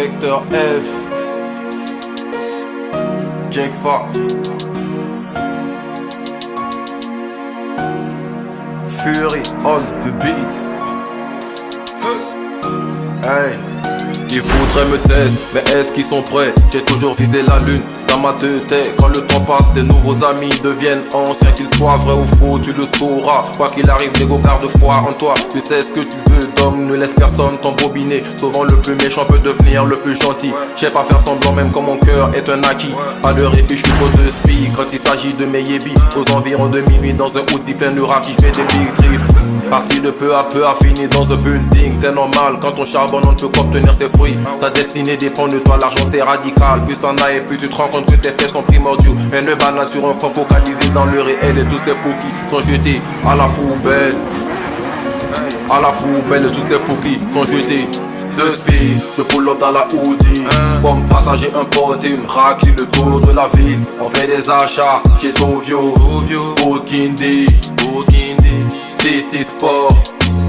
Secteur F, Jake Fa, Fury on the beat. Hey, ils voudraient me taire, mais est-ce qu'ils sont prêts? J'ai toujours visé la lune dans ma tête. Quand le temps passe, tes nouveaux amis deviennent anciens. Qu'ils soient vrais ou faux, tu le sauras. Quoi qu'il arrive, négo garde foi en toi. Tu sais ce que tu veux d'homme, ne laisse personne t'embobiner. Souvent le plus méchant peut devenir le plus gentil. J'sais pas faire semblant même quand mon cœur est un acquis. À l'heure et puis je suis trop de speed quand il s'agit de mes yébis. Aux environs de minuit dans un outil plein de rats qui fait des big drifts. Parti de peu à peu à finir dans un building. C'est normal, quand on charbonne on ne peut qu'obtenir ses fruits. Ta destinée dépend de toi, l'argent c'est radical. Plus t'en as et plus tu te rends compte que tes faits sont primordiaux. Mais ne banane sur un point focalisé dans le réel. Et tous ces pouquis sont jetés à la poubelle. À la poubelle, tous ces pouquis sont jetés. De speed, je pull up dans la Audi. Comme passager un pote et une raclée le tour de la ville. On fait des achats chez Tovio, Bokindi, City Sport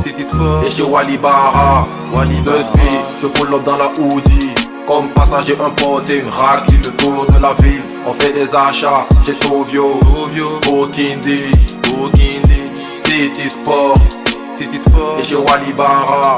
et chez Walibara. De speed, je pull up dans la Audi. Comme passager un pote et une raclée le tour de la ville. On fait des achats chez Tovio, Bokindi, City Sport et chez Walibara.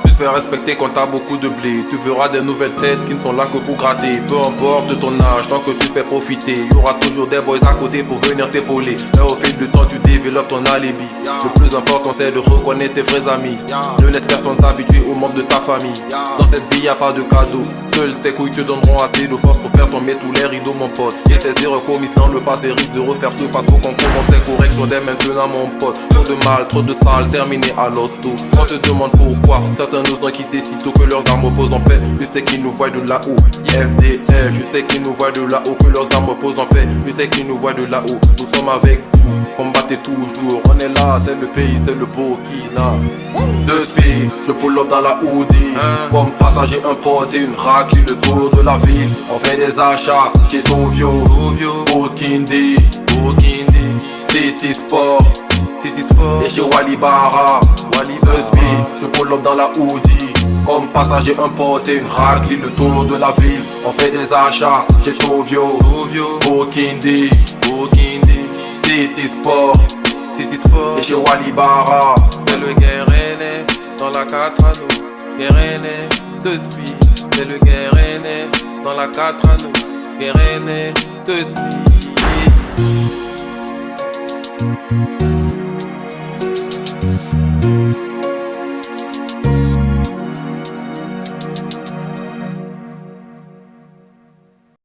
Tu te fais respecter quand t'as beaucoup de blé. Tu verras des nouvelles têtes qui ne sont là que pour gratter. Peu importe ton âge, tant que tu fais profiter. Y aura toujours des boys à côté pour venir t'épauler. Mais au fil du temps tu développes ton alibi. Le plus important c'est de reconnaître tes vrais amis. Ne laisse personne t'habituer aux membres de ta famille. Dans cette vie y a pas de cadeau. Seules tes couilles te donneront assez de force pour faire tomber tous les rideaux mon pote. Et ces erreurs commises dans le passé risquent de refaire surface. Faut qu'on commence les corrections dès maintenant mon pote. Trop de mal, trop de sale, terminé à l'auto. On se demande pourquoi certains nous ont quittés sitôt que leurs armes posent en paix. Je sais qu'ils nous voient de là-haut. FDF, je sais qu'ils nous voient de là-haut. Que leurs armes posent en paix. Je sais qu'ils nous voient de là-haut. Nous sommes avec vous, combattez toujours. On est là, c'est le pays, c'est le Burkina. De speed, je pull up dans la Audi. Comme passager un pote et une raclée le tour de la ville. On fait des achats chez Tovio, Bokindi, City Sport et chez Walibara. De speed, je pull up dans la Audi. Comme passager un pote et une raclée le tour de la ville. On fait des achats chez Tovio, Bokindi, City Sport et chez Walibara. C'est le Guéréné dans la 4 anneaux. Guéréné de speed. C'est le Guéréné dans la 4 anneaux. Guéréné de speed.